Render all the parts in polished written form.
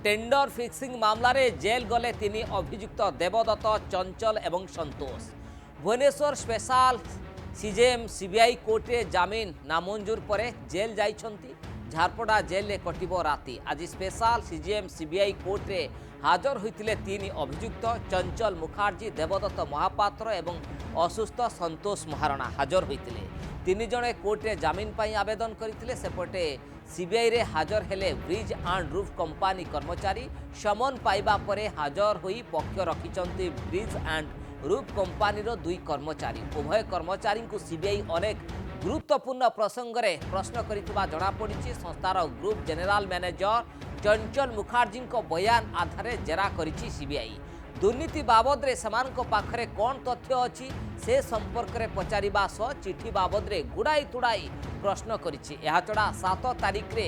Tender fixing मामला रे jail गले तीन अभियुक्त देवदत्त चंचल एवं Santosh. Bhubaneswar special CJM CBI court रे जामिन नामंजूर पर जेल जाइछंती। झारपड़ा जेल रे कटिबो राति। आज स्पेशल सीजेएम सीबीआई कोर्ट रे हाजर होइतिले तीन अभियुक्त चंचल मुखर्जी, देवदत्त महापात्र एवं असुस्थ संतोष महाराणा हाजर होइतिले। तीन जणे कोर्ट रे जामिन पाई आवेदन करथिले। सेपटे सीबीआई रे हाजर हेले ब्रिज एंड रूफ कंपनी कर्मचारी। समन पाइबा परे हाजर होई पक्ष रखिचंती ब्रिज एंड रूफ कंपनी रो दुई कर्मचारी। उभय कर्मचारी को सीबीआई अनेक गुरुत्वपूर्ण प्रसंग रे प्रश्न करितबा जणा पड़िछि। संस्थार ग्रुप जनरल मैनेजर चंचल मुखर्जी को बयान आधार जेरा करिछि सीबीआई। दुर्नीति बाबद रे समानक पाखरे कौन तथ्य अछि से संपर्क रे पचारिबा सह चिठी बाबद रे गुड़ाई तुड़ाई प्रश्न करिछि। एहा छडा 7 तारिख रे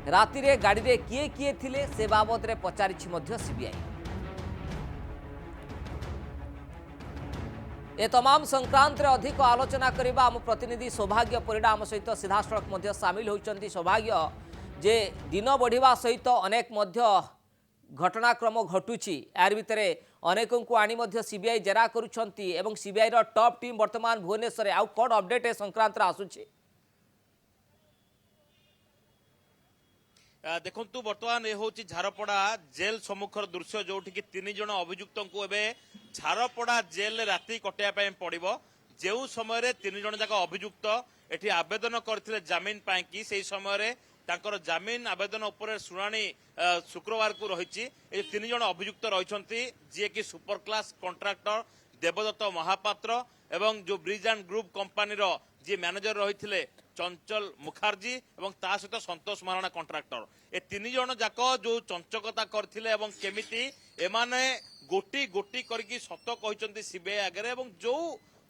राति रे गाड़ी रे किए किए थिले से बाबद रे पचारिछि मध्य सीबीआई। ए तमाम संक्रांत रे अधिक आलोचना करिबा आम प्रतिनिधि सौभाग्य परिडा आम सहित सीधासड़क मध्य सामिल होइचंती। सौभाग्य जे दिन बढ़िबा सहित अनेक मध्य घटनाक्रम घटुची। यार भितर अनेकों को आनी मध्य सीबीआई जेरा करुछंती एवं सीबीआई रो टॉप टीम वर्तमान भुवनेश्वर आउ कोड अपडेट ए संक्रांत रे आसुची। देखंतु वर्तमान ए होची झारपड़ा जेल सम्मुखर दृश्य जोठी कि 3 जण अभियुक्त को एबे झारपड़ा जेल राति कटिया पय पड़िबो। जेउ समय रे 3 जण जाक अभियुक्त एठी आवेदन करथिले जामिन पाई कि सेही समय रे तांकर जामिन आवेदन उपर शुणाणी शुक्रवार को रही। 3 जण अभियुक्त रही जी कि super class contractor Devdutt Mahapatra एवं जो ब्रिज एंड ग्रुप कंपनी जी मैनेजर रही चंचल मुखर्जी एवं ता सहित संतोष महाराणा कॉन्ट्रैक्टर। ए 3 जण जाक जो चंचकता करथिले एवं केमिति एमाने गोटी गोटी करके सत कहते सीबीआई आगे एवं जो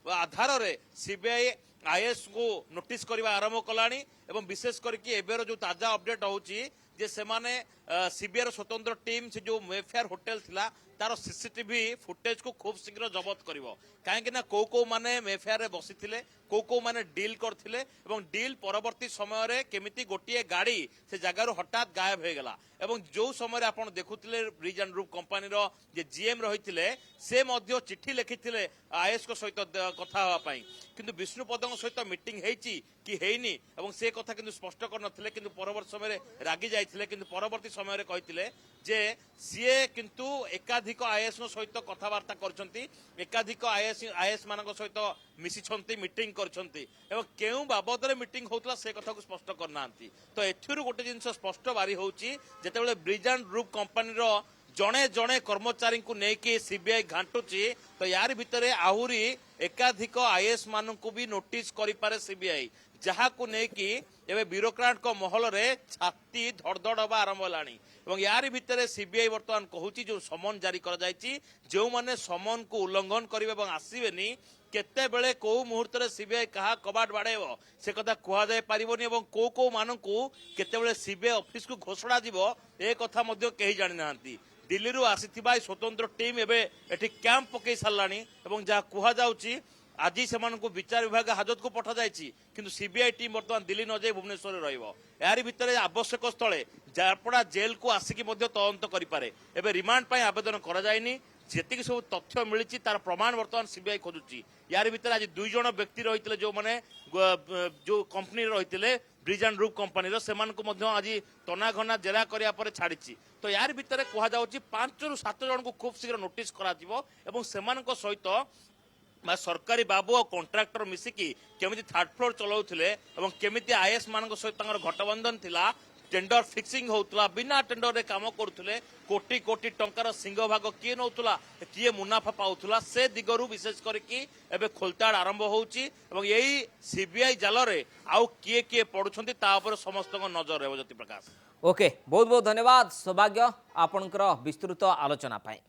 आधार रे सीबीआई आईएएस को नोटिस करवा आरंभ कलानी एवं विशेष करके एबेर जो ताजा अपडेट होची जे सेमाने सीबीआई स्वतंत्र टीम से जो मेफेयर होटल थिला तार सीसीटीवी फुटेज को खूब शीघ्र जबत करिवो। काहेकि ना को माने मेफेयर रे बसिथिले को माने डील करथिले एवं डील परवर्ती समय रे केमिति गोटिए गाड़ी से जगार हठात गायब हो गला एवं जो समय आपण देखुथिले ब्रिज एंड रूफ कंपनी रो जे जीएम रहिथिले से मध्य चिट्ठी लिखिथिले आईएएस को सहित कथा हवा पई। किंतु विष्णुपदଙ୍କ सहित मीटिंग हेची कि हेनी एवं से कथा किंतु स्पष्ट कर नथिले। किंतु परवर्ती समय रागी जाइथिले किंतु परवर्ती समय रे कहिथिले जे सीए किंतु एकाधिक आईएएस सहित कथबार्ता करछंती, एकाधिक आईएएस मानक सहित मिसिछंती, मीटिंग करछंती एवं केउ बाबद रे मीटिंग होतला से कथा को स्पष्ट करनांती। तो एथिरु गोटे जिंस स्पष्ट बारी होउची जेतेबेले ब्रिज एंड रूफ कंपनी रो जणे जणे कर्मचारी को नेकी सीबीआई घांटुची तो यार भितरे आहुरी एकाधिक आईएएस मानकु भी नोटिस करि पारे सीबीआई, जहाँ को नेकी एवं ब्यूरोक्राट को महल रे छाती धड़धड़ हवा आरंभ होलानी। एवं यार भितर सीबीआई वर्तमान कहूची जो समन जारी कर जायछि जो माने समन को उल्लंघन करिवे एवं आसीबेनी केते बेले को मुहूर्त रे सीबीआई कहा कबाट बाड़ेबो से कथा कुहा जाय परिबोनी एवं को मानकु केते बेले सीबीआई ऑफिस को घोषणा दिबो ए कथा मध्य केही जानि नांती। दिल्ली रु आसीथिबा स्वतंत्र टीम एबे एठी कैंप पकई सारलानी एवं जहाँ कुहा जाउची आज से विचार विभाग हाजत को पठा जायछि किंतु सीबीआई टीम वर्तमान दिल्ली न जाई भुवनेश्वर रे रहिबो। यारी भितर आवश्यक स्थले झारपड़ा जेल को आसिकी मध्य तदंत करि पारे। एबे रिमांड पई आवेदन करा जायनी। जेतिक सब तथ्य मिली तार प्रमाण वर्तमान सीबीआई खोजुची। यार भितर आज 2 जण व्यक्ति रहितले जो माने जो कंपनी रहितले ब्रिज एंड रूफ कंपनी से आज तना घना जेरा करिया पर छाड़ी। तो यार भितर कहा जाउची 5 रु 7 जन को खूब शीघ्र नोटिस करा जिवो एवं सेमानक सहित सरकारी बाबू और कॉन्ट्रैक्टर मिसिकी केमिति थर्ड फ्लोर चलाउथिले एवं केमिति आईएएस मानक सहित तांकर घटबंधन थिला। टेंडर फिक्सिंग होउतला, बिना टेंडर रे काम करुथले, कोटी कोटी टंकार सिंह भाग किए नौतला, किए मुनाफा पाउथला से दिगरु विशेष करके एबे खोलताड़ आरंभ होउची एवं यही सीबीआई जाल रे आउ किए किए पडुछंती ता ऊपर समस्त नजर रहबो। ज्योति प्रकाश ओके, बहुत बहुत धन्यवाद सौभाग्य आपनकर विस्तृत आलोचना पाए।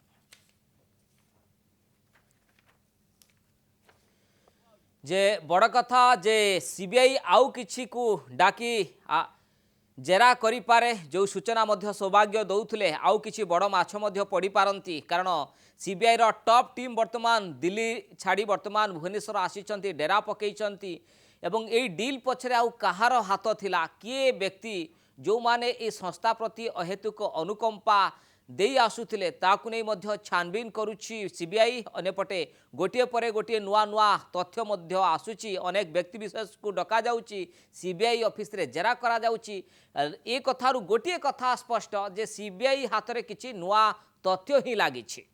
जे बड़ कथा जे सीबीआई आउ किछि को डाकी जेरा करि पारे जो सूचना मध्य सौभाग्य दौथले आउ किछि बड़ माछ मध्य पड़ी पारंती। कारण सीबीआई रो टॉप टीम वर्तमान दिल्ली छाड़ी वर्तमान भुवनेश्वर आसीचंती, डेरा पकईचंती एवं एई डील पछरे आउ कहार हाथ थिला, किए व्यक्ति जो माने ए संस्था प्रति अहेतुक अनुकंपा देई आसुथिले ताकु नै मध्य छानबीन करुछि सीबीआई। अनेपटे गोटे परे गोटे नुआ नुआ तथ्य मध्य आसुछि। अनेक व्यक्ति विशेष को डका जाउछि सीबीआई ऑफिस रे जेरा करा जाउछि। ए कथारु गोटे कथा स्पष्ट जे सीबीआई हाथ रे किछि नुआ तथ्य ही लागिछि।